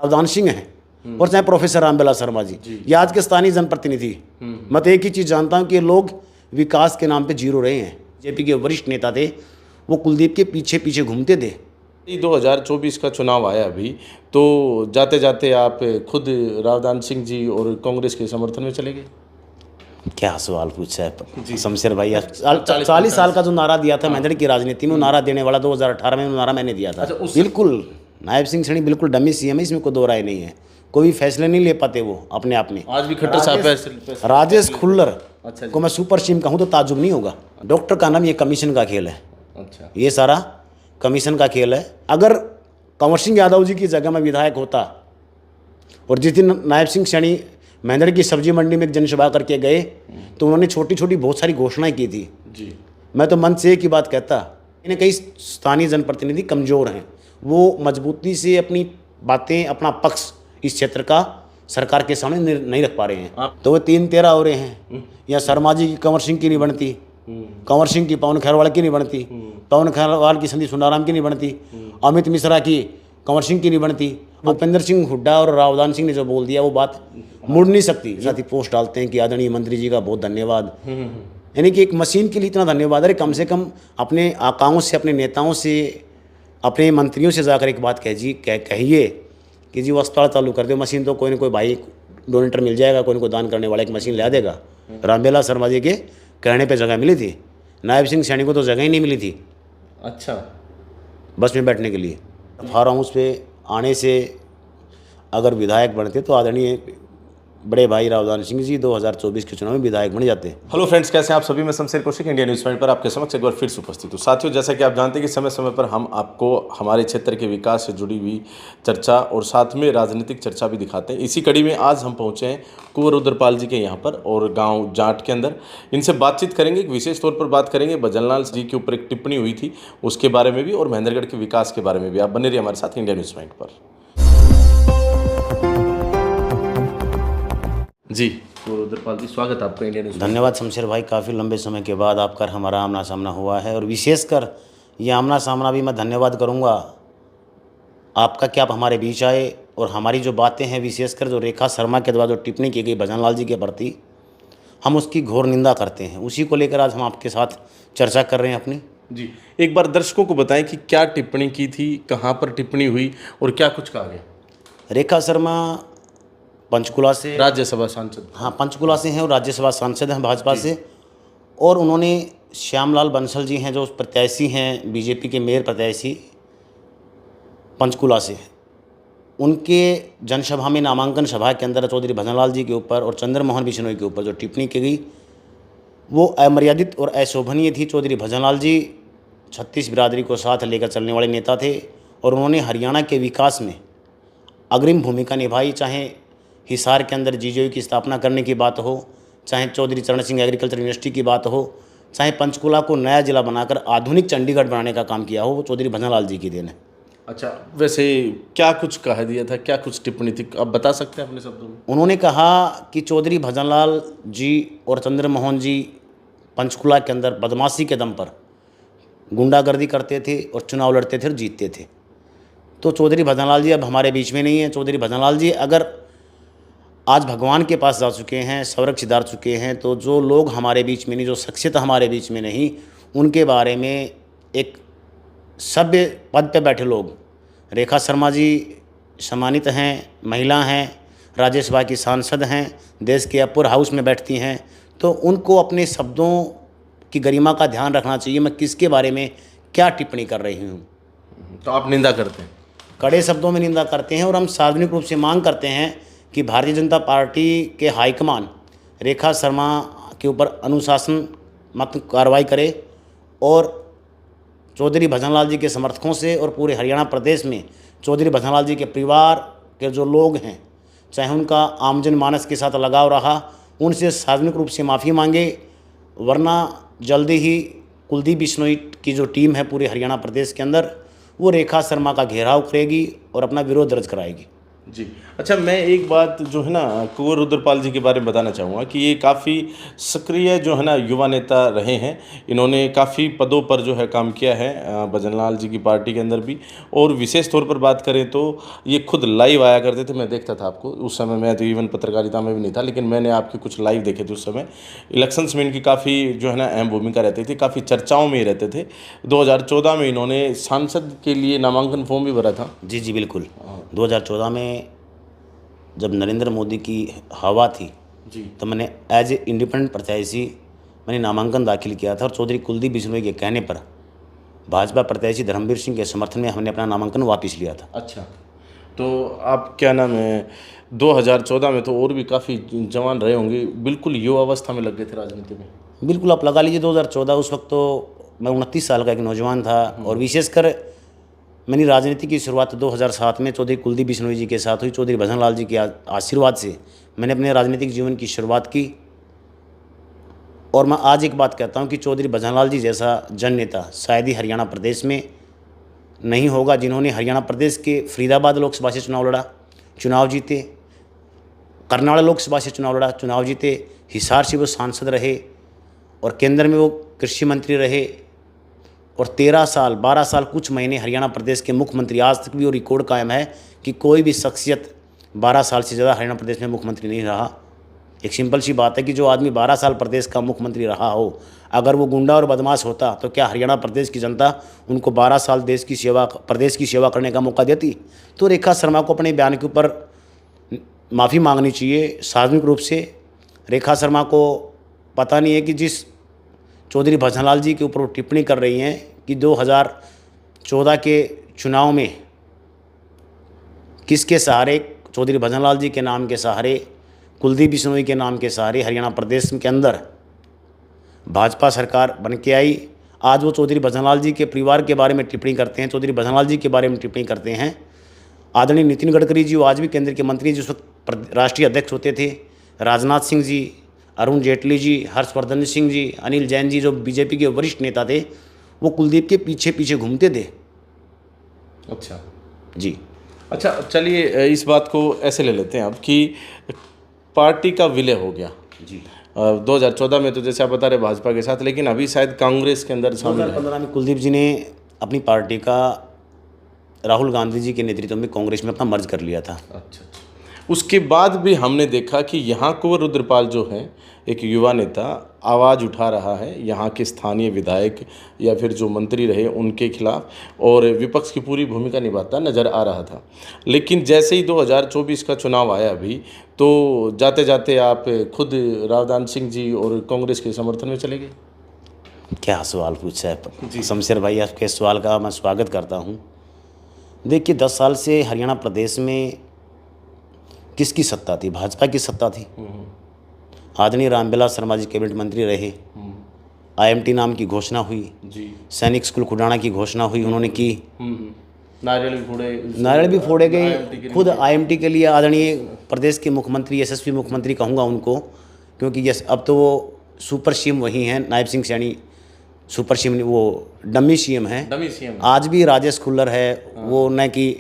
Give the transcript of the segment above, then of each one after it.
रावदान सिंह हैं और चाहे प्रोफेसर रामविलास शर्मा जी, ये आज के स्थानीय जनप्रतिनिधि। मैं तो एक ही चीज़ जानता हूँ कि ये लोग विकास के नाम पे जीरो रहे हैं। जेपी के वरिष्ठ नेता थे, वो कुलदीप के पीछे पीछे घूमते थे। 2024 का चुनाव आया अभी, तो जाते जाते आप खुद रावदान सिंह जी और कांग्रेस के समर्थन में चले गए। क्या सवाल पूछा है शमशेर भाई। 40 साल का जो नारा दिया था महेंद्र की राजनीति में, वो नारा देने वाला 2018 में नारा मैंने दिया था। बिल्कुल नायब सिंह सैनी बिल्कुल डमी सीएम है, इसमें कोई दो राय नहीं है। कोई भी फैसले नहीं ले पाते वो अपने आप में। आज भी खट्टर साहब राजेश खुल्लर को मैं सुपर सीएम कहूँ तो ताजुब नहीं होगा। डॉक्टर का नाम, ये कमीशन का खेल है। अच्छा, ये सारा कमीशन का खेल है। अगर कंवर सिंह यादव जी की जगह में विधायक होता, और जिस दिन नायब सिंह सैनी महेंद्र की सब्जी मंडी में एक जनसभा करके गए, तो उन्होंने छोटी छोटी बहुत सारी घोषणाएं की थी जी। मैं तो मन से एक ही बात कहता, इन्हें कई स्थानीय जनप्रतिनिधि कमज़ोर हैं, वो मजबूती से अपनी बातें, अपना पक्ष इस क्षेत्र का सरकार के सामने नहीं रख पा रहे हैं। तो वो 3-13 हो रहे हैं। या शर्मा जी की कंवर सिंह की नहीं बनती, कंवर सिंह की पवन खैरवाल की नहीं बनती, पवन खैरवाल की संदीप सुनाराम की नहीं बनती, अमित मिश्रा की कंवर सिंह की नहीं बनती। भूपेंद्र सिंह हुड्डा और रावदान सिंह ने जो बोल दिया वो बात मुड़ नहीं सकती। साथ ही पोस्ट डालते हैं कि आदरणीय मंत्री जी का बहुत धन्यवाद। यानी कि एक मशीन के लिए इतना धन्यवाद है, कम से कम अपने आकाओं से, अपने नेताओं से, अपने मंत्रियों से जाकर एक बात कहिए कि जी वो अस्पताल चालू कर दो। मशीन तो कोई ना कोई भाई डोनेटर मिल जाएगा, कोई ना कोई दान करने वाला एक मशीन ला देगा। रामविलास शर्मा जी के कहने पे जगह मिली थी, नायब सिंह सैनी को तो जगह ही नहीं मिली थी। अच्छा, बस में बैठने के लिए। फार्म हाउस पे आने से अगर विधायक बनते तो आदरणीय बड़े भाई रावदान सिंह जी 2024 के चुनाव में विधायक बन जाते। हेलो फ्रेंड्स, कैसे हैं आप सभी। मैं Shamsher Kaushik, India news point पर आपके समक्ष एक बार फिर से उपस्थित हूँ। साथियों, जैसा कि आप जानते हैं कि समय समय पर हम आपको हमारे क्षेत्र के विकास से जुड़ी हुई चर्चा और साथ में राजनीतिक चर्चा भी दिखाते हैं। इसी कड़ी में आज हम पहुँचे हैं कुंवर रुद्रपाल जी के यहाँ पर और गाँव जाट के अंदर। इनसे बातचीत करेंगे, विशेष तौर पर बात करेंगे भजनलाल जी के ऊपर एक टिप्पणी हुई थी उसके बारे में भी और महेंद्रगढ़ के विकास के बारे में भी। आप बने रहिए हमारे साथ इंडिया न्यूज़ पॉइंट पर। जी रुद्रपाल जी, स्वागत है आपका इंडिया न्यूज़। धन्यवाद शमशेर भाई, काफ़ी लंबे समय के बाद आपका हमारा आमना सामना हुआ है, और विशेषकर ये आमना सामना भी मैं धन्यवाद करूँगा आपका कि आप हमारे बीच आए और हमारी जो बातें हैं, विशेषकर जो रेखा शर्मा के द्वारा जो टिप्पणी की गई भजनलाल जी के प्रति, हम उसकी घोर निंदा करते हैं। उसी को लेकर आज हम आपके साथ चर्चा कर रहे हैं अपनी। जी, एक बार दर्शकों को बताएं कि क्या टिप्पणी की थी, कहाँ पर टिप्पणी हुई और क्या कुछ कहा गया। रेखा शर्मा पंचकुला से, राज्यसभा सांसद। हाँ, पंचकुला से हैं और राज्यसभा सांसद हैं भाजपा से। और उन्होंने श्यामलाल बंसल जी हैं जो प्रत्याशी हैं बीजेपी के मेयर प्रत्याशी पंचकुला से, उनके जनसभा में, नामांकन सभा के अंदर चौधरी भजनलाल जी के ऊपर और चंद्रमोहन बिश्नोई के ऊपर जो टिप्पणी की गई वो अमर्यादित और अशोभनीय थी। चौधरी भजनलाल जी 36 बिरादरी को साथ लेकर चलने वाले नेता थे और उन्होंने हरियाणा के विकास में अग्रिम भूमिका निभाई। चाहे हिसार के अंदर जीजेयू की स्थापना करने की बात हो, चाहे चौधरी चरण सिंह एग्रीकल्चर यूनिवर्सिटी की बात हो, चाहे पंचकुला को नया जिला बनाकर आधुनिक चंडीगढ़ बनाने का काम किया हो, वो चौधरी भजनलाल जी की देन है। अच्छा, वैसे क्या कुछ कह दिया था, क्या कुछ टिप्पणी थी, आप बता सकते हैं अपने शब्दों में। उन्होंने कहा कि चौधरी भजनलाल जी और चंद्रमोहन जी पंचकुला के अंदर बदमाशी के दम पर गुंडागर्दी करते थे और चुनाव लड़ते थे और जीतते थे। तो चौधरी भजनलाल जी अब हमारे बीच में नहीं है। चौधरी भजनलाल जी अगर आज भगवान के पास जा चुके हैं, स्वर्ग सिधार चुके हैं, तो जो लोग हमारे बीच में नहीं, जो शख्सियत हमारे बीच में नहीं, उनके बारे में एक सभ्य पद पे बैठे लोग, रेखा शर्मा जी सम्मानित हैं, महिला हैं, राज्यसभा की सांसद हैं, देश के अपर हाउस में बैठती हैं, तो उनको अपने शब्दों की गरिमा का ध्यान रखना चाहिए। मैं किसके बारे में क्या टिप्पणी कर रही हूँ। तो आप निंदा करते हैं, कड़े शब्दों में निंदा करते हैं और हम सार्वजनिक रूप से मांग करते हैं कि भारतीय जनता पार्टी के हाईकमान रेखा शर्मा के ऊपर अनुशासनात्मक कार्रवाई करे और चौधरी भजनलाल जी के समर्थकों से और पूरे हरियाणा प्रदेश में चौधरी भजनलाल जी के परिवार के जो लोग हैं, चाहे उनका आमजन मानस के साथ लगाव रहा, उनसे सार्वजनिक रूप से माफ़ी मांगे, वरना जल्दी ही कुलदीप बिश्नोई की जो टीम है पूरे हरियाणा प्रदेश के अंदर, वो रेखा शर्मा का घेराव करेगी और अपना विरोध दर्ज कराएगी। जी। अच्छा, मैं एक बात जो है ना कुंवर रुद्रपाल जी के बारे में बताना चाहूँगा कि ये काफ़ी सक्रिय जो है ना युवा नेता रहे हैं। इन्होंने काफ़ी पदों पर जो है काम किया है भजनलाल जी की पार्टी के अंदर भी। और विशेष तौर पर बात करें तो ये खुद लाइव आया करते थे, मैं देखता था आपको। उस समय मैं तो इवन पत्रकारिता में भी नहीं था, लेकिन मैंने आपके कुछ लाइव देखे थे उस समय। इलेक्शंस में इनकी काफ़ी जो है ना अहम भूमिका रहती थी, काफ़ी चर्चाओं में ही रहते थे। 2014 में इन्होंने सांसद के लिए नामांकन फॉर्म भी भरा था। जी जी बिल्कुल। 2014 में जब नरेंद्र मोदी की हवा थी जी। तो मैंने एज ए इंडिपेंडेंट प्रत्याशी मैंने नामांकन दाखिल किया था और चौधरी कुलदीप बिश्नोई के कहने पर भाजपा प्रत्याशी धर्मवीर सिंह के समर्थन में हमने अपना नामांकन वापस लिया था। अच्छा, तो आप क्या नाम है 2014 में तो और भी काफ़ी जवान रहे होंगे, बिल्कुल युवा अवस्था में लग गए थे राजनीति में। बिल्कुल, आप लगा लीजिए 2014, उस वक्त तो मैं 29 साल का एक नौजवान था। और विशेषकर मैंने राजनीति की शुरुआत 2007 में चौधरी कुलदीप बिश्नोई जी के साथ हुई। चौधरी भजनलाल जी के आशीर्वाद से मैंने अपने राजनीतिक जीवन की शुरुआत की। और मैं आज एक बात कहता हूं कि चौधरी भजनलाल जी जैसा जन नेता शायद ही हरियाणा प्रदेश में नहीं होगा, जिन्होंने हरियाणा प्रदेश के फरीदाबाद लोकसभा से चुनाव लड़ा, चुनाव जीते, करनाल लोकसभा से चुनाव लड़ा, चुनाव जीते, हिसार से वो सांसद रहे और केंद्र में वो कृषि मंत्री रहे और 13 साल 12 साल कुछ महीने हरियाणा प्रदेश के मुख्यमंत्री। आज तक भी वो रिकॉर्ड कायम है कि कोई भी शख्सियत 12 साल से ज़्यादा हरियाणा प्रदेश में मुख्यमंत्री नहीं रहा। एक सिंपल सी बात है कि जो आदमी 12 साल प्रदेश का मुख्यमंत्री रहा हो, अगर वो गुंडा और बदमाश होता तो क्या हरियाणा प्रदेश की जनता उनको 12 साल प्रदेश की सेवा करने का मौका देती? तो रेखा शर्मा को अपने बयान के ऊपर माफ़ी मांगनी चाहिए सार्वजनिक रूप से। रेखा शर्मा को पता नहीं है कि जिस चौधरी भजनलाल जी के ऊपर वो टिप्पणी कर रही हैं कि 2014 के चुनाव में किसके सहारे, चौधरी भजनलाल जी के नाम के सहारे, कुलदीप बिश्नोई के नाम के सहारे हरियाणा प्रदेश के अंदर भाजपा सरकार बन के आई। आज वो चौधरी भजनलाल जी के परिवार के बारे में टिप्पणी करते हैं, चौधरी भजनलाल जी के बारे में टिप्पणी करते हैं। आदरणीय नितिन गडकरी जी, वो आज भी केंद्र के मंत्री जिस वक्त राष्ट्रीय अध्यक्ष होते थे, राजनाथ सिंह जी, अरुण जेटली जी, हर्षवर्धन सिंह जी, अनिल जैन जी, जो बीजेपी के वरिष्ठ नेता थे, वो कुलदीप के पीछे पीछे घूमते थे। अच्छा जी। अच्छा, चलिए इस बात को ऐसे ले लेते हैं अब कि पार्टी का विलय हो गया जी। 2014 में तो जैसे आप बता रहे भाजपा के साथ, लेकिन अभी शायद कांग्रेस के अंदर शामिल है। 2015 में कुलदीप जी ने अपनी पार्टी का राहुल गांधी जी के नेतृत्व में कांग्रेस में अपना मर्ज कर लिया था। अच्छा, उसके बाद भी हमने देखा कि यहाँ कुंवर रुद्रपाल जो हैं एक युवा नेता आवाज़ उठा रहा है यहाँ के स्थानीय विधायक या फिर जो मंत्री रहे उनके खिलाफ, और विपक्ष की पूरी भूमिका निभाता नज़र आ रहा था। लेकिन जैसे ही 2024 का चुनाव आया अभी, तो जाते जाते आप खुद रावदान सिंह जी और कांग्रेस के समर्थन में चले गए। क्या सवाल पूछा है शमशेर भाई, आपके सवाल का मैं स्वागत करता हूँ। देखिए, 10 साल से हरियाणा प्रदेश में किसकी सत्ता थी? भाजपा की सत्ता थी। आदरणीय रामविलास शर्मा जी कैबिनेट मंत्री रहे, IMT नाम की घोषणा हुई जी, सैनिक स्कूल खुडाना की घोषणा हुई, उन्होंने की, नारियल भी फोड़े गए। खुद IMT के लिए आदरणीय प्रदेश के मुख्यमंत्री, यशस्वी मुख्यमंत्री कहूँगा उनको, क्योंकि अब तो वो सुपर सीएम वही हैं, नायब सिंह सैनी सुपर सीएम, वो डमी सीएम हैं। आज भी राजेश खुल्लर है, वो न कि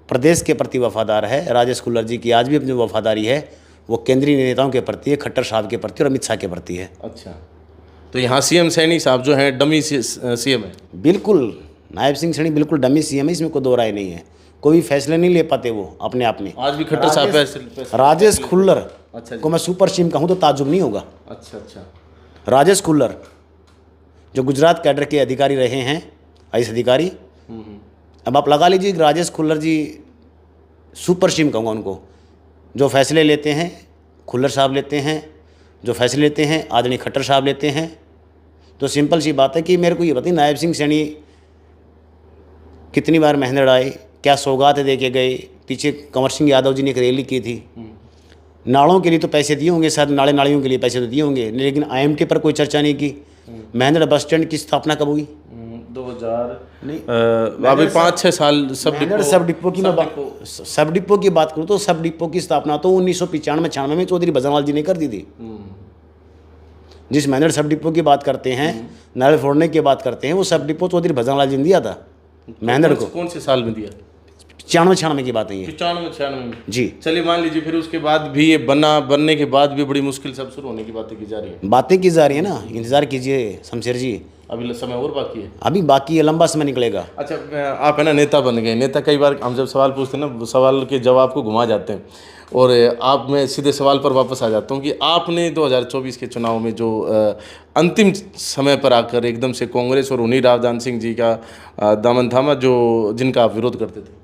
प्रदेश के प्रति वफादार है। राजेश खुल्लर जी की आज भी अपनी वफादारी है, वो केंद्रीय नेताओं के प्रति है, खट्टर साहब के प्रति और अमित शाह के प्रति है। अच्छा, तो यहाँ CM सैनी साहब जो हैं डमी CM है। बिल्कुल, नायब सिंह सैनी बिल्कुल डमी CM है, इसमें कोई दो राय नहीं है। कोई भी फैसले नहीं ले पाते वो अपने आप में। आज भी खट्टर साहब राजेश खुल्लर अच्छा को मैं सुपर सीएम कहूँ तो ताज्जुब नहीं होगा। अच्छा, राजेश खुल्लर जो गुजरात कैडर के अधिकारी रहे हैं, IAS अधिकारी, अब आप लगा लीजिए राजेश खुल्लर जी सुपर सीएम कहूँगा उनको। जो फैसले लेते हैं खुल्लर साहब लेते हैं, जो फैसले लेते हैं आदरणीय खट्टर साहब लेते हैं। तो सिंपल सी बात है कि मेरे को ये बताइए, नायब सिंह सैनी कितनी बार मेहनत आए, क्या सौगात दे के गए। पीछे कंवर सिंह यादव जी ने एक रैली की थी, नालों के लिए तो पैसे दिए होंगे, शायद नालियों के लिए पैसे तो दिए होंगे, लेकिन IMT पर कोई चर्चा नहीं की। महेंद्र बस स्टैंड की स्थापना कब हुई? 2000 अभी 5-6 साल। सब डिपो की बात करूँ तो सब डिपो की स्थापना तो 1995-96 में चौधरी भजनलाल जी ने कर दी थी। जिस महेंद्र सब डिपो की बात करते हैं, नारियल फोड़ने की बात करते हैं, वो सब डिपो चौधरी भजनलाल जी ने दिया था महेंद्र को। कौन से साल में दिया? 95 की बात है ये 95 में जी। चलिए मान लीजिए फिर उसके बाद भी ये बनने के बाद भी बड़ी मुश्किल से अब शुरू होने की बातें की जा रही है। बातें की जा रही है ना, इंतज़ार कीजिए शमशेर जी, अभी समय और बाकी है। अभी बाकी है, लंबा समय निकलेगा। अच्छा, आप है ना नेता बन गए। नेता कई बार हम जब सवाल पूछते हैं ना, सवाल के जवाब को घुमा जाते हैं, और आप मैं सीधे सवाल पर वापस आ जाता हूँ कि आपने 2024 के चुनाव में जो अंतिम समय पर आकर एकदम से कांग्रेस और उन्हीं रावदान सिंह जी का दामन थामा, जो जिनका आप विरोध करते थे।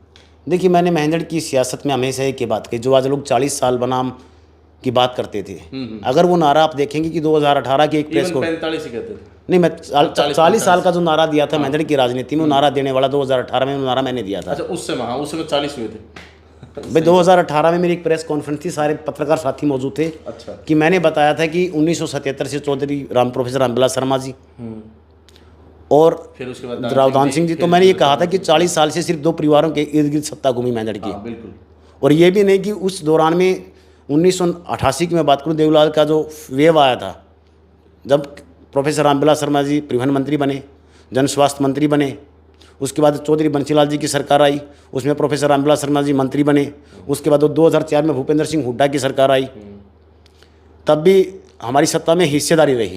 देखिए, मैंने महेंद्र की सियासत में हमेशा एक ही बात कही, जो आज लोग 40 साल बनाम की बात करते थे, अगर वो नारा आप देखेंगे कि 2018 की एक प्रेस को 45 ही कहते थे। नहीं, मैं 40 साल का जो नारा दिया था महेंद्र की राजनीति में, वो नारा देने वाला 2018 में वो नारा मैंने दिया था। अच्छा, उस समय 40 हुए थे भाई। 2018 में मेरी एक प्रेस कॉन्फ्रेंस थी, सारे पत्रकार साथी मौजूद थे। अच्छा। कि मैंने बताया था कि 1977 से चौधरी प्रोफेसर रामविलास शर्मा जी और फिर उसके बाद रावदान सिंह जी, तो मैंने ये कहा था कि 40 साल से सिर्फ 2 परिवारों के इर्द गिर्द सत्ता घूमी महेंद्र की। बिल्कुल। और ये भी नहीं कि उस दौरान में 1988 की मैं बात करूं, देवलाल का जो वेव आया था, जब प्रोफेसर रामविलास शर्मा जी परिवहन मंत्री बने, जन स्वास्थ्य मंत्री बने, उसके बाद चौधरी बंसीलाल जी की सरकार आई, उसमें प्रोफेसर रामविलास शर्मा जी मंत्री बने, उसके बाद 2004 में भूपेंद्र सिंह हुड्डा की सरकार आई, तब भी हमारी सत्ता में हिस्सेदारी रही।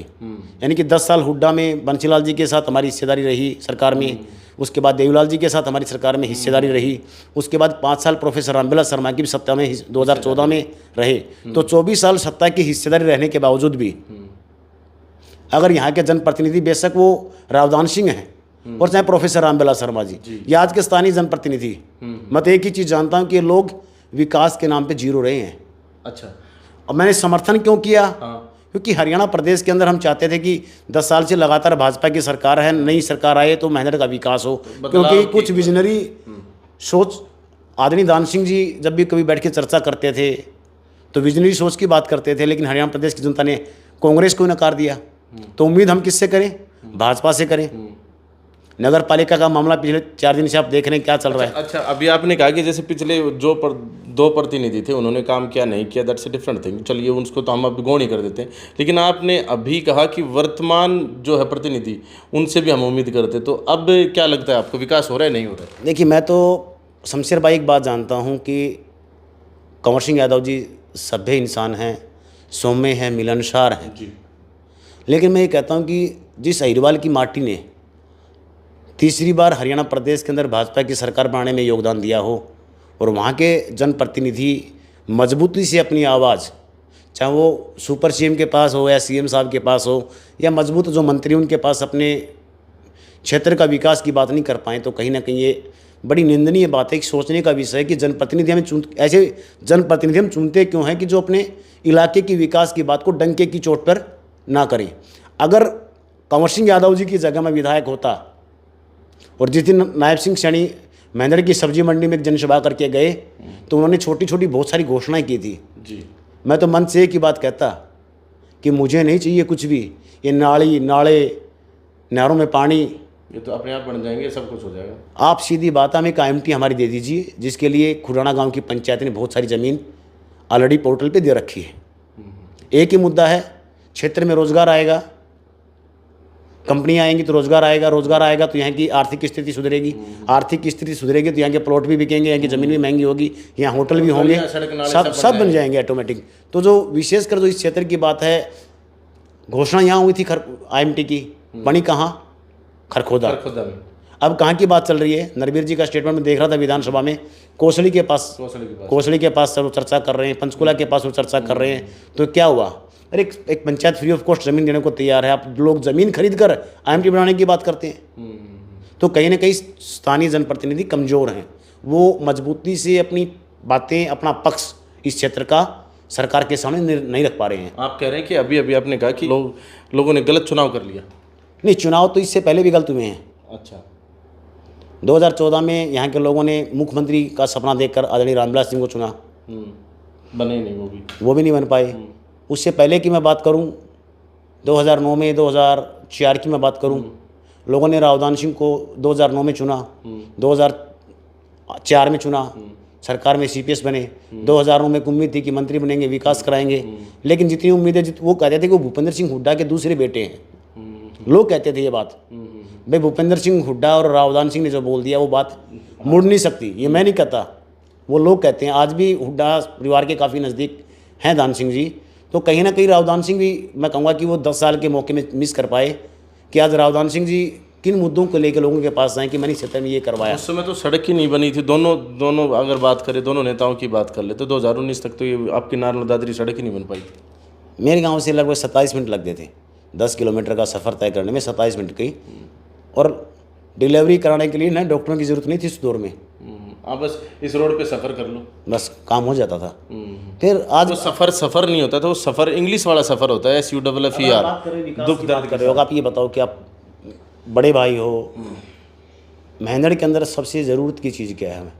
यानी कि 10 साल हुड्डा में बंसीलाल जी के साथ हमारी हिस्सेदारी रही सरकार में, उसके बाद देवलाल जी के साथ हमारी सरकार में हिस्सेदारी रही, उसके बाद 5 साल प्रोफेसर रामविलास शर्मा की भी सत्ता में 2014 में रहे। तो 24 साल सत्ता की हिस्सेदारी रहने के बावजूद भी अगर यहाँ के जनप्रतिनिधि, बेशक वो रावदान सिंह हैं और चाहे प्रोफेसर रामविलास शर्मा जी या आज के स्थानीय जनप्रतिनिधि, मैं तो एक ही चीज़ जानता हूँ कि ये लोग विकास के नाम पे जीरो रहे हैं। अच्छा। और मैंने समर्थन क्यों किया? हाँ। क्योंकि हरियाणा प्रदेश के अंदर हम चाहते थे कि 10 साल से लगातार भाजपा की सरकार है, नई सरकार आए तो महेंद्र का विकास हो, क्योंकि कुछ विजनरी सोच आदरणीय दान सिंह जी जब भी कभी बैठ के चर्चा करते थे तो विजनरी सोच की बात करते थे, लेकिन हरियाणा प्रदेश की जनता ने कांग्रेस को नकार दिया। तो उम्मीद हम किससे करें? भाजपा से करें। नगर पालिका का मामला पिछले 4 दिन से आप देख रहे हैं क्या चल रहा है। अच्छा, अभी आपने कहा कि जैसे पिछले जो 2 प्रतिनिधि थे उन्होंने काम किया नहीं किया, दैट्स अ डिफरेंट थिंग, चलिए उसको तो हम अब गौण ही कर देते हैं। लेकिन आपने अभी कहा कि वर्तमान जो है प्रतिनिधि, उनसे भी हम उम्मीद करते, तो अब क्या लगता है आपको, विकास हो रहा है नहीं हो रहा है? देखिए, मैं तो शमशेर भाई एक बात जानता हूँ कि कंवर सिंह यादव जी सभ्य इंसान हैं, सौम्य हैं, मिलनसार हैं जी। लेकिन मैं ये कहता हूँ कि जिस अहिरवाल की माटी ने तीसरी बार हरियाणा प्रदेश के अंदर भाजपा की सरकार बनाने में योगदान दिया हो और वहाँ के जनप्रतिनिधि मजबूती से अपनी आवाज़, चाहे वो सुपर सीएम के पास हो या सीएम साहब के पास हो या मजबूत जो मंत्री उनके पास, अपने क्षेत्र का विकास की बात नहीं कर पाएँ, तो कहीं ना कहीं ये बड़ी निंदनीय बात है। एक सोचने का विषय है कि जनप्रतिनिधि हमें ऐसे जनप्रतिनिधि हम चुनते क्यों हैं कि जो अपने इलाके की विकास की बात को डंके की चोट पर ना करें। अगर कंवर सिंह यादव जी की जगह में विधायक होता और जिस दिन नायब सिंह सैनी महेंद्र की सब्जी मंडी में एक जनसभा करके गए तो उन्होंने छोटी छोटी बहुत सारी घोषणाएं की थी जी। मैं तो मन से एक ही बात कहता कि मुझे नहीं चाहिए कुछ भी, ये नाली नाले नहरों में पानी ये तो अपने आप बन जाएंगे, सब कुछ हो जाएगा। आप सीधी बात हमें एक IMT हमारी दे दीजिए, जिसके लिए खुराना गांव की पंचायत ने बहुत सारी ज़मीन ऑलरेडी पोर्टल पे दे रखी है। एक ही मुद्दा है, क्षेत्र में रोजगार आएगा, कंपनियां आएंगी तो रोजगार आएगा, रोजगार आएगा तो यहाँ की आर्थिक स्थिति सुधरेगी, आर्थिक स्थिति सुधरेगी तो यहाँ के प्लॉट भी बिकेंगे, यहाँ की ज़मीन भी महंगी होगी, यहाँ होटल भी होंगे, सब बन जाएंगे ऑटोमेटिक। तो जो विशेषकर जो इस क्षेत्र की बात है, घोषणा यहाँ हुई थी IMT की, बनी कहाँ? खरखोदा में। अब कहाँ की बात चल रही है? नरवीर जी का स्टेटमेंट में देख रहा था विधानसभा में, कोसली के पास सब चर्चा कर रहे हैं, पंचकुला के पास वो चर्चा कर रहे हैं। तो क्या हुआ? अरे एक पंचायत फ्री ऑफ कॉस्ट ज़मीन देने को तैयार है, आप लोग ज़मीन खरीद कर IMT बनाने की बात करते हैं। तो कहीं ना कहीं स्थानीय जनप्रतिनिधि कमज़ोर हैं, वो मजबूती से अपनी बातें, अपना पक्ष इस क्षेत्र का सरकार के सामने नहीं रख पा रहे हैं। आप कह रहे हैं कि अभी अभी आपने कहा कि लोगों ने गलत चुनाव कर लिया। नहीं, चुनाव तो इससे पहले भी गलत हुए हैं। अच्छा। 2014 में यहाँ के लोगों ने मुख्यमंत्री का सपना देखकर आदरणीय रामविलास सिंह को चुना, बने नहीं, वो भी नहीं बन पाए। उससे पहले की मैं बात करूं, 2009 में, 2004 की मैं बात करूं, लोगों ने रावदान सिंह को 2009 में चुना, 2004 में चुना, सरकार में CPS बने, 2009 में उम्मीद थी कि मंत्री बनेंगे, विकास कराएंगे, लेकिन जितनी उम्मीदें वो कहते थे कि वो भूपेंद्र सिंह हुड्डा के दूसरे बेटे हैं। लोग कहते थे ये बात, भाई भूपेंद्र सिंह हुड्डा और रावदान सिंह ने जो बोल दिया वो बात मुड़ नहीं सकती। ये मैं नहीं कहता, वो लोग कहते हैं। आज भी हुड्डा परिवार के काफ़ी नज़दीक हैं दान सिंह जी, तो कहीं ना कहीं रावदान सिंह भी मैं कहूँगा कि वो 10 साल के मौके में मिस कर पाए कि आज रावदान सिंह जी किन मुद्दों को लेकर लोगों के पास आए कि मैंने इस क्षेत्र में ये करवाया। उस समय तो सड़क ही नहीं बनी थी। दोनों अगर बात करें, दोनों नेताओं की बात कर ले तो 2019 तक तो ये आपकी नारनौल दादरी सड़क ही नहीं बन पाई थी। मेरे गांव से लगभग 27 मिनट लगते थे 10 किलोमीटर का सफ़र तय करने में, 27 मिनट की। और डिलीवरी कराने के लिए ना डॉक्टरों की ज़रूरत नहीं थी उस दौर में। आप बस इस रोड पे सफ़र कर लो, बस काम हो जाता था। फिर आज तो सफ़र नहीं होता था, वो सफ़र इंग्लिश वाला सफ़र होता है, SUFFER, दुख दर्द कर रहे हो। आप ये बताओ कि आप बड़े भाई हो, मेहनत के अंदर सबसे ज़रूरत की चीज़ क्या है हमें?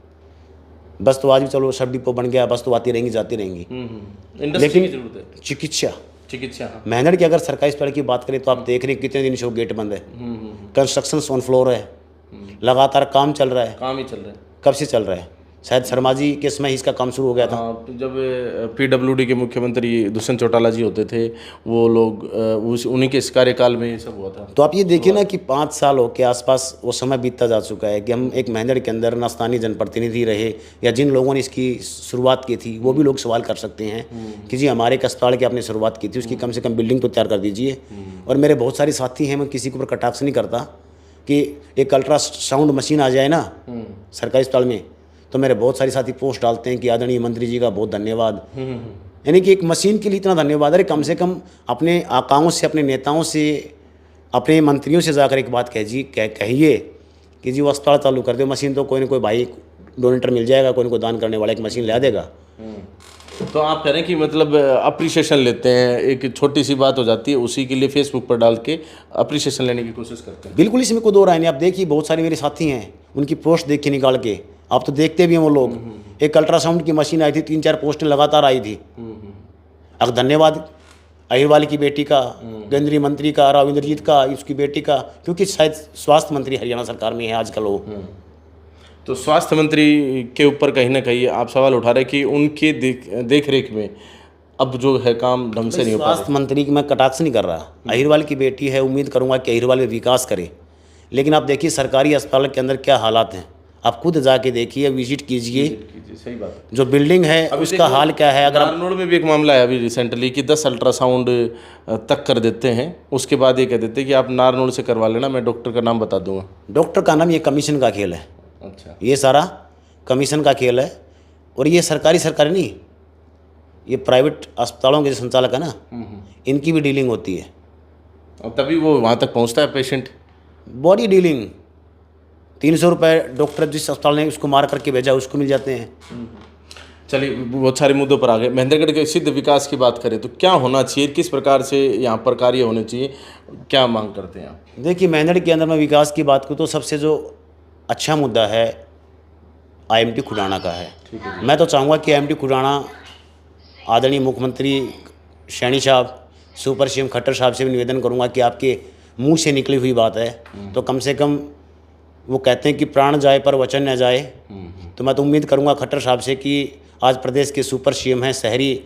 बस तो आज भी चलो सब डिपो बन गया, बस तो आती रहेंगी जाती रहेंगी, इंडस्ट्री की जरूरत है, चिकित्सा। मेहनत की अगर सरकारी अस्पताल की बात करें तो आप देख रहे हैं कितने दिन से वो गेट बंद है, कंस्ट्रक्शन ऑन फ्लोर है, लगातार काम चल रहा है। काम ही चल रहा है। कब से चल रहा है? शायद शर्मा जी के समय इसका काम शुरू हो गया था। हाँ, जब PWD के मुख्यमंत्री दुष्यंत चौटाला जी होते थे, वो लोग उन्हीं के इस कार्यकाल में ये सब हुआ था। तो आप ये देखिए ना कि 5 सालों के आसपास वो समय बीतता जा चुका है कि हम एक मेहनत के अंदर ना स्थानीय जनप्रतिनिधि रहे या जिन लोगों ने इसकी शुरुआत की थी वो भी लोग सवाल कर सकते हैं कि जी हमारे एक अस्पताल की आपने शुरुआत की थी, उसकी कम से कम बिल्डिंग तो तैयार कर दीजिए। और मेरे बहुत सारे साथी हैं, मैं किसी के ऊपर कटाक्ष नहीं करता, कि एक अल्ट्रासाउंड मशीन आ जाए ना सरकारी अस्पताल में तो मेरे बहुत सारे साथी पोस्ट डालते हैं कि आदरणीय मंत्री जी का बहुत धन्यवाद। यानी कि एक मशीन के लिए इतना धन्यवाद। अरे कम से कम अपने आकाओं से, अपने नेताओं से, अपने मंत्रियों से जाकर एक बात कहिए कि जी वो अस्पताल चालू कर दो। मशीन तो कोई ना कोई भाई डोनेटर मिल जाएगा, कोई ना कोई दान करने वाला एक मशीन ला देगा। तो आप कह रहे हैं कि मतलब अप्रिशिएशन लेते हैं, एक छोटी सी बात हो जाती है उसी के लिए फेसबुक पर डाल के अप्रिशिएशन लेने की कोशिश करते हैं। बिल्कुल, इसमें कोई दो राय नहीं। आप देखिए बहुत सारे मेरे साथी हैं, उनकी पोस्ट देखिए निकाल के, आप तो देखते भी हैं वो लोग। एक अल्ट्रासाउंड की मशीन आई थी, 3-4 पोस्टें लगातार आई थी। अब धन्यवाद अहिरवाल की बेटी का, केंद्रीय मंत्री का, राव इंद्रजीत का, उसकी बेटी का, क्योंकि शायद स्वास्थ्य मंत्री हरियाणा सरकार में है आजकल वो। तो स्वास्थ्य मंत्री के ऊपर कहीं ना कहीं आप सवाल उठा रहे कि उनके देख रेख में अब जो है काम ढंग से नहीं हो पा रहा। स्वास्थ्य मंत्री की मैं कटाक्ष नहीं कर रहा, अहिरवाल की बेटी है, उम्मीद करूंगा कि अहिरवाल में विकास करे। लेकिन आप देखिए सरकारी अस्पताल के अंदर क्या हालात हैं, आप खुद जाके देखिए, विजिट कीजिए। सही बात है। जो बिल्डिंग है उसका हाल क्या है। अगर नारनौल में भी एक मामला है अभी रिसेंटली कि 10 अल्ट्रासाउंड तक कर देते हैं, उसके बाद ये कह देते हैं कि आप नारनौल से करवा लेना, मैं डॉक्टर का नाम बता दूंगा। डॉक्टर का नाम, ये कमीशन का खेल है। अच्छा, ये सारा कमीशन का खेल है। और ये सरकारी नहीं, ये प्राइवेट अस्पतालों के जो संचालक है ना, इनकी भी डीलिंग होती है और तभी वो वहाँ तक पहुँचता है पेशेंट। बॉडी डीलिंग, 300 रुपये डॉक्टर जिस अस्पताल ने उसको मार करके भेजा उसको मिल जाते हैं। चलिए, बहुत सारे मुद्दों पर आ गए। महेंद्रगढ़ के सिद्ध विकास की बात करें तो क्या होना चाहिए, किस प्रकार से यहाँ पर कार्य होने चाहिए, क्या मांग करते हैं आप? देखिए महेंद्रगढ़ के अंदर मैं विकास की बात करूँ तो सबसे जो अच्छा मुद्दा है IMT खुडाना का है। मैं तो चाहूँगा कि IMT खुडाना आदरणीय मुख्यमंत्री सैनी साहब, सुपर CM खट्टर साहब से भी निवेदन करूँगा कि आपके मुंह से निकली हुई बात है तो कम से कम, वो कहते हैं कि प्राण जाए पर वचन न जाए, तो मैं तो उम्मीद करूँगा खट्टर साहब से कि आज प्रदेश के सुपर CM हैं, शहरी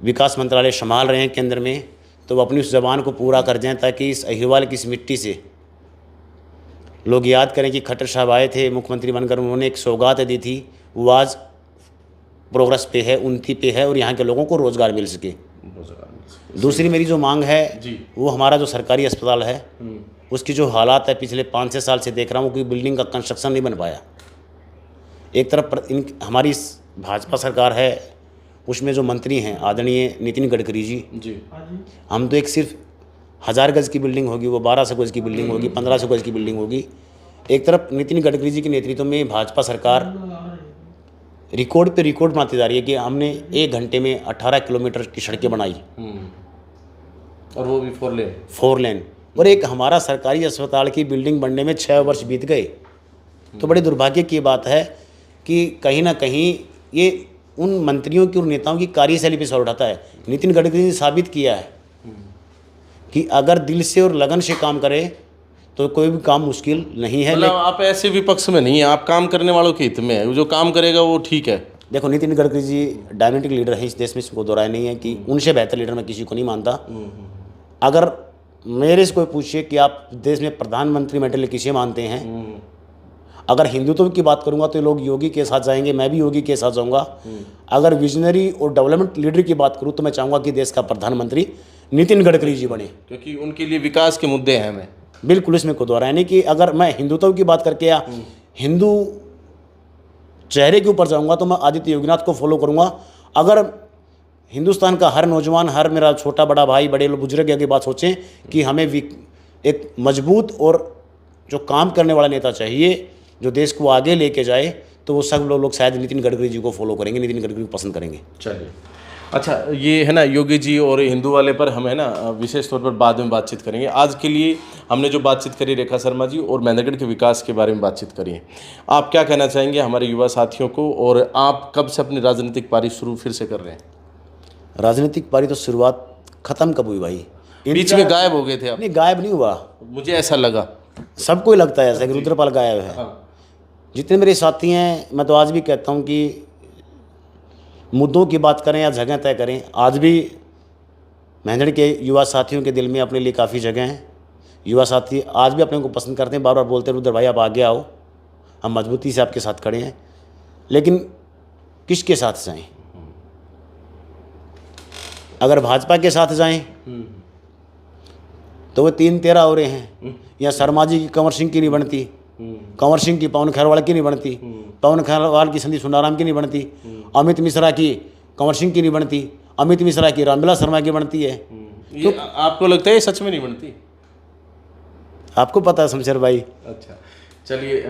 विकास मंत्रालय संभाल रहे हैं केंद्र में, तो वो अपनी उस जबान को पूरा कर जाएं ताकि इस अहिरवाल की इस मिट्टी से लोग याद करें कि खट्टर साहब आए थे मुख्यमंत्री बनकर, उन्होंने एक सौगात दी थी, वो आज प्रोग्रेस पे है, उन्नति पे है और यहाँ के लोगों को रोज़गार मिल सके। दूसरी मेरी जो मांग है वो हमारा जो सरकारी अस्पताल है उसकी जो हालात है पिछले 5-6 साल से देख रहा हूँ कि बिल्डिंग का कंस्ट्रक्शन नहीं बन पाया। एक तरफ हमारी भाजपा सरकार है, उसमें जो मंत्री हैं आदरणीय नितिन गडकरी जी, हम तो एक सिर्फ 1000 गज की बिल्डिंग होगी, वो 1200 गज की बिल्डिंग होगी, 1500 गज की बिल्डिंग होगी। एक तरफ नितिन गडकरी जी के नेतृत्व में भाजपा सरकार रिकॉर्ड पे रिकॉर्ड बनाती जा रही है कि हमने 1 घंटे में 18 किलोमीटर की सड़कें बनाई, और वो भी 4 लेन। और एक हमारा सरकारी अस्पताल की बिल्डिंग बनने में 6 वर्ष बीत गए। तो बड़े दुर्भाग्य की बात है कि कहीं ना कहीं ये उन मंत्रियों की और नेताओं की कार्यशैली पे सवाल उठाता है। नितिन गडकरी ने साबित किया है कि अगर दिल से और लगन से काम करे तो कोई भी काम मुश्किल नहीं है। मतलब आप ऐसे विपक्ष में नहीं है, आप काम करने वालों के हित में है, जो काम करेगा वो ठीक है। देखो नितिन गडकरी जी डायनेमिक लीडर हैं इस देश में, इसको दोहराया नहीं है कि उनसे बेहतर लीडर मैं किसी को नहीं मानता। अगर मेरे से कोई पूछे कि आप देश में प्रधानमंत्री मेडल किसे मानते हैं, अगर हिंदुत्व की बात करूंगा तो लोग योगी के साथ जाएंगे, मैं भी योगी के साथ जाऊंगा। अगर विजनरी और डेवलपमेंट लीडर की बात करूं तो मैं चाहूँगा कि देश का प्रधानमंत्री नितिन गडकरी जी बने, क्योंकि उनके लिए विकास के मुद्दे हैं। हमें बिल्कुल इसमें कोई दोहराय नहीं कि अगर मैं हिंदुत्व की बात करके या हिंदू चेहरे के ऊपर जाऊंगा तो मैं आदित्य योगीनाथ को फॉलो करूंगा। अगर हिंदुस्तान का हर नौजवान, हर मेरा छोटा बड़ा भाई, बड़े लोग, बुजुर्ग की बात सोचें कि हमें एक मजबूत और जो काम करने वाला नेता चाहिए जो देश को आगे लेके जाए, तो वो सब लोग शायद नितिन गडकरी जी को फॉलो करेंगे, नितिन गडकरी को पसंद करेंगे। चलिए, अच्छा, ये है ना योगी जी और हिंदू वाले पर हम है ना विशेष तौर पर बाद में बातचीत करेंगे। आज के लिए हमने जो बातचीत करी रेखा शर्मा जी और महेंद्रगढ़ के विकास के बारे में बातचीत करी है। आप क्या कहना चाहेंगे हमारे युवा साथियों को, और आप कब से अपनी राजनीतिक पारी शुरू फिर से कर रहे हैं? राजनीतिक पारी तो शुरुआत खत्म कब हुई भाई? बीच में गायब हो गए थे आप? नहीं, गायब नहीं हुआ, मुझे ऐसा लगा। सबको ही लगता है ऐसा कि रुद्रपाल गायब है। हाँ। जितने मेरे साथी हैं, मैं तो आज भी कहता हूं कि मुद्दों की बात करें या जगह तय करें, आज भी महेंद्रगढ़ के युवा साथियों के दिल में अपने लिए काफ़ी जगह हैं। युवा साथी आज भी अपने को पसंद करते हैं, बार बार बोलते हैं रुद्र भाई आप आगे आओ, हम मजबूती से आपके साथ खड़े हैं। लेकिन किसके साथ जाएं? अगर भाजपा के साथ जाएं तो वो 3-13 हो रहे हैं, या शर्मा जी की कंवर सिंह की नहीं बनती, कंवर सिंह की पवन खैरवाल की नहीं बनती, पवन खैरवाल की संदीप सुंदाराम की नहीं बनती, अमित मिश्रा की कंवर सिंह की नहीं बनती, अमित मिश्रा की रामविलास शर्मा की बनती है। ये तो आपको लगता है सच में नहीं बनती? आपको पता है शमशेर भाई। अच्छा, चलिए,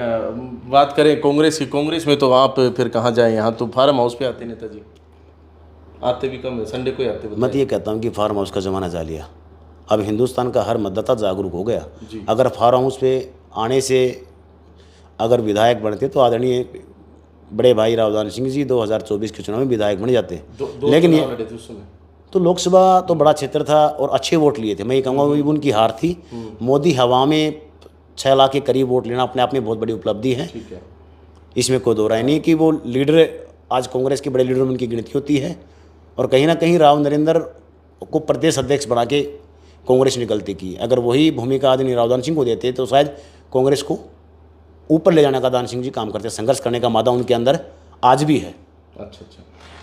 बात करें कांग्रेस की। कांग्रेस में तो आप फिर कहाँ जाएं? यहाँ तो फार्म हाउस पे आते नेताजी, आते भी कम है, संडे को ही आते। मैं तो ये कहता हूँ कि फार्म हाउस का ज़माना जा लिया। अब हिंदुस्तान का हर मतदाता जागरूक हो गया। अगर फार्म हाउस पे आने से अगर विधायक बनते तो आदरणीय बड़े भाई रावदान सिंह जी 2024 के चुनाव में विधायक बन जाते। लेकिन ये तो लोकसभा तो बड़ा क्षेत्र था और अच्छे वोट लिए थे। मैं ये कहूँगा कि उनकी हार थी। मोदी हवा में 6 लाख के करीब वोट लेना अपने आप में बहुत बड़ी उपलब्धि है, इसमें कोई दो राय नहीं कि वो लीडर आज कांग्रेस के बड़े लीडरों में उनकी गिनती होती है। और कहीं ना कहीं राव नरेंद्र को प्रदेश अध्यक्ष बना के कांग्रेस ने गलती की। अगर वही भूमिका आदरणीय रावदान सिंह को देते तो शायद कांग्रेस को ऊपर ले जाने का दान सिंह जी काम करते। संघर्ष करने का मादा उनके अंदर आज भी है। अच्छा,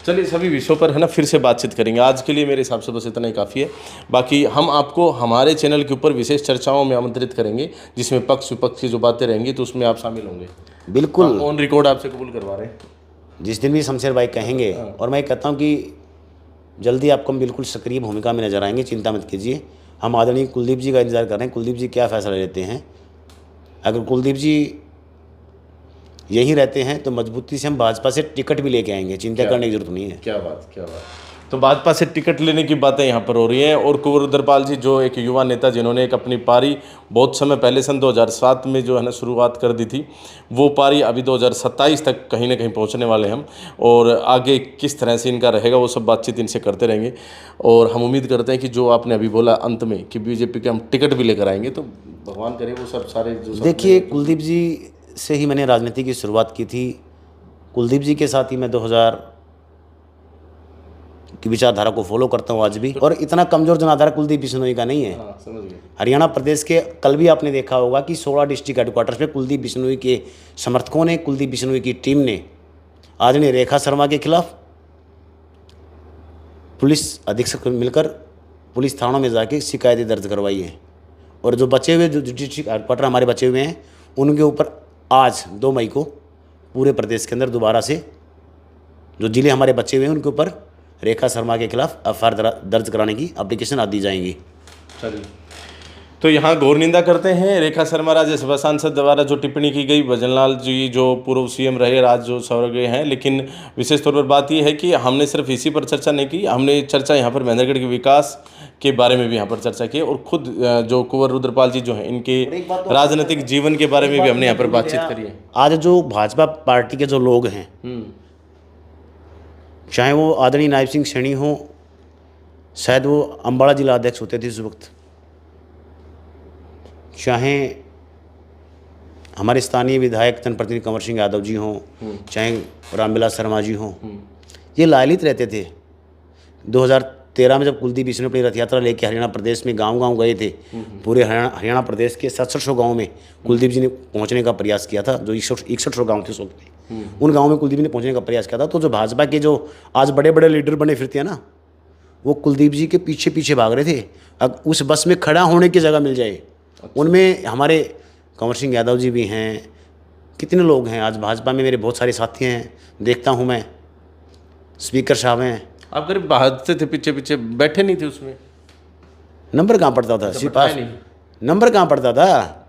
चलिए, सभी विषयों पर है ना फिर से बातचीत करेंगे। आज के लिए मेरे हिसाब से बस इतना ही काफ़ी है। बाकी हम आपको हमारे चैनल के ऊपर विशेष चर्चाओं में आमंत्रित करेंगे, जिसमें पक्ष विपक्ष की जो बातें रहेंगी तो उसमें आप शामिल होंगे। बिल्कुल, ऑन रिकॉर्ड आपसे कबूल करवा रहे हैं। जिस दिन भी शमशेर भाई कहेंगे। और मैं कहता हूँ कि जल्दी आपको हम बिल्कुल सक्रिय भूमिका में नजर आएंगे, चिंता मत कीजिए। हम आदरणीय कुलदीप जी का इंतजार कर रहे हैं, कुलदीप जी क्या फैसला लेते हैं। अगर कुलदीप जी यहीं रहते हैं तो मजबूती से हम भाजपा से टिकट भी लेके आएंगे, चिंता करने की जरूरत नहीं है। क्या बात, क्या बात। तो भाजपा से टिकट लेने की बातें यहाँ पर हो रही हैं। और कुंवर रुद्रपाल जी जो एक युवा नेता जिन्होंने एक अपनी पारी बहुत समय पहले सन 2007 में जो है ना शुरुआत कर दी थी, वो पारी अभी 2027 तक कहीं ना कहीं पहुँचने वाले हम। और आगे किस तरह से इनका रहेगा वो सब बातचीत इनसे करते रहेंगे। और हम उम्मीद करते हैं कि जो आपने अभी बोला अंत में कि बीजेपी के हम टिकट भी लेकर आएंगे, तो भगवान करे वो सब सारे जो देखिए, कुलदीप जी से ही मैंने राजनीति की शुरुआत की थी। कुलदीप जी के साथ ही मैं 2000 की विचारधारा को फॉलो करता हूँ आज भी। और इतना कमज़ोर जनाधारा कुलदीप बिश्नोई का नहीं है। समझ गए। हरियाणा प्रदेश के कल भी आपने देखा होगा कि 16 डिस्ट्रिक्ट हेडक्वार्टर्स पे कुलदीप बिश्नोई के समर्थकों ने, कुलदीप बिश्नोई की टीम ने आदरणीय रेखा शर्मा के खिलाफ पुलिस अधीक्षक मिलकर पुलिस थानों में जाके शिकायतें दर्ज करवाई है। और जो बचे हुए जो डिस्ट्रिक्ट हेडक्वार्टर हमारे बचे हुए हैं, उनके ऊपर आज 2 मई को पूरे प्रदेश के अंदर दोबारा से जो जिले हमारे बचे हुए हैं उनके ऊपर रेखा शर्मा के खिलाफ एफआईआर दर्ज कराने की एप्लीकेशन आज दी जाएंगी। चलिए, तो यहाँ घोर निंदा करते हैं रेखा शर्मा राज्यसभा सांसद द्वारा जो टिप्पणी की गई। भजनलाल जी जो पूर्व सीएम रहे, आज जो स्वर्गीय हैं, लेकिन विशेष तौर पर बात यह है कि हमने सिर्फ इसी पर चर्चा नहीं की, हमने चर्चा यहाँ पर महेंद्रगढ़ के विकास के बारे में भी यहाँ पर चर्चा की। और खुद जो कुंवर रुद्रपाल जी जो हैं, इनके राजनीतिक जीवन के बारे में भी हमने यहाँ पर बातचीत करी है। आज जो भाजपा पार्टी के जो लोग हैं, चाहे वो आदरणीय नायब सिंह सैनी हो, शायद वो अम्बाड़ा जिला अध्यक्ष होते थे उस वक्त, चाहे हमारे स्थानीय विधायक जनप्रतिनिधि कंवर सिंह यादव जी हों, चाहे रामविलास शर्मा जी हों, ये लालित रहते थे 2013 में जब कुलदीप बिश्नोई अपनी रथ यात्रा लेके हरियाणा प्रदेश में गांव-गांव गए थे, पूरे हरियाणा प्रदेश के 6700 गाँव में कुलदीप जी ने पहुंचने का प्रयास किया था, जो 6100 गाँव थे उस वक्त में, उन गाँव में कुलदीप ने पहुंचने का प्रयास किया था। तो जो भाजपा के जो आज बड़े बड़े लीडर बने फिरते हैं ना, वो कुलदीप जी के पीछे पीछे भाग रहे थे। अब उस बस में खड़ा होने की जगह मिल जाए, उनमें हमारे कंवर सिंह यादव जी भी हैं, कितने लोग हैं आज भाजपा में, मेरे बहुत सारे साथी हैं, देखता हूँ मैं, स्पीकर साहब हैं। आप करीब भागते थे पीछे पीछे, बैठे नहीं थे उसमें? नंबर कहाँ पड़ता था सिपाही, नंबर कहाँ पड़ता था?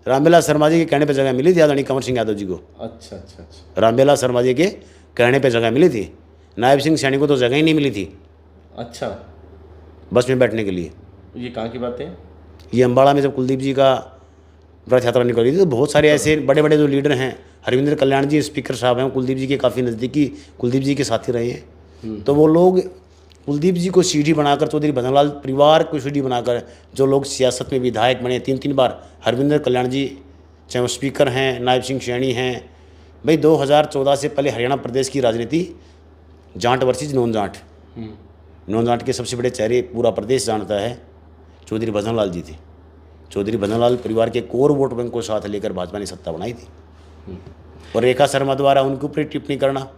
रामविलास शर्मा जी के कहने पे जगह मिली थी आदरणीय कंवर सिंह यादव जी को। अच्छा अच्छा अच्छा। रामविलास शर्मा जी के कहने पे जगह मिली थी, नायब सिंह सैनी को तो जगह ही नहीं मिली थी अच्छा, बस में बैठने के लिए। ये कहाँ की बात है? ये अम्बाड़ा में जब कुलदीप जी का रथ यात्रा निकली थी, तो बहुत सारे ऐसे बड़े बड़े जो लीडर हैं, हरविंदर कल्याण जी स्पीकर साहब हैं, कुलदीप जी के काफ़ी नज़दीकी कुलदीप जी के साथी रहे हैं। तो वो लोग कुलदीप जी को सीढ़ी बनाकर, चौधरी भजनलाल परिवार को सीढ़ी बनाकर, जो लोग सियासत में विधायक बने 3-3 बार, हरविंदर कल्याण जी चाहे वो स्पीकर हैं, नायब सिंह सैनी हैं। भाई 2014 से पहले हरियाणा प्रदेश की राजनीति Jat versus non Jat, non Jat के सबसे बड़े चेहरे पूरा प्रदेश जानता है, चौधरी भजनलाल जी थे। चौधरी भजनलाल परिवार के कोर वोट बैंक को साथ लेकर भाजपा ने सत्ता बनाई थी, और रेखा शर्मा द्वारा उनके ऊपर टिप्पणी करना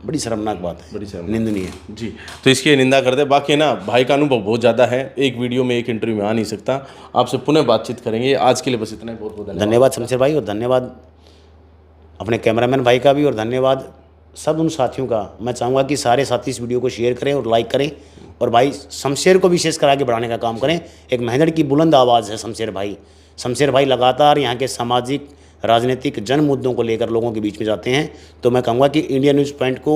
बड़ी शर्मनाक बात है, बड़ी निंदनीय है जी। तो इसकी निंदा करते, बाकी ना भाई का अनुभव बहुत ज़्यादा है, एक वीडियो में एक इंटरव्यू में आ नहीं सकता, आपसे पुनः बातचीत करेंगे। आज के लिए बस इतना ही, बहुत बहुत धन्यवाद शमशेर भाई, और धन्यवाद अपने कैमरामैन भाई का भी, और धन्यवाद सब उन साथियों का। मैं चाहूँगा कि सारे साथी इस वीडियो को शेयर करें और लाइक करें, और भाई शमशेर को विशेष कर आगे बढ़ाने का काम करें। एक मेहनत की बुलंद आवाज़ है शमशेर भाई। शमशेर भाई लगातार यहाँ के सामाजिक राजनीतिक जन मुद्दों को लेकर लोगों के बीच में जाते हैं। तो मैं कहूँगा कि इंडिया न्यूज़ पॉइंट को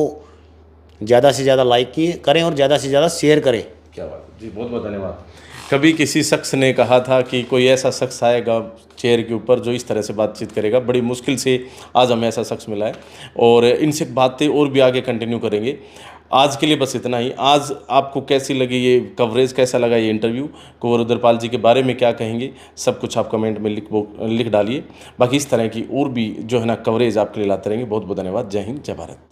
ज़्यादा से ज़्यादा लाइक करें और ज़्यादा से ज़्यादा शेयर करें। क्या बात जी, बहुत बहुत धन्यवाद। कभी किसी शख्स ने कहा था कि कोई ऐसा शख्स आएगा चेयर के ऊपर जो इस तरह से बातचीत करेगा, बड़ी मुश्किल से आज हमें ऐसा शख्स मिला है, और इनसे बातें और भी आगे कंटिन्यू करेंगे। आज के लिए बस इतना ही। आज आपको कैसी लगी ये कवरेज, कैसा लगा ये इंटरव्यू, कुंवर रुद्रपाल जी के बारे में क्या कहेंगे, सब कुछ आप कमेंट में लिख डालिए। बाकी इस तरह की और भी जो है ना कवरेज आपके लिए लाते रहेंगे। बहुत बहुत धन्यवाद। जय हिंद, जय भारत।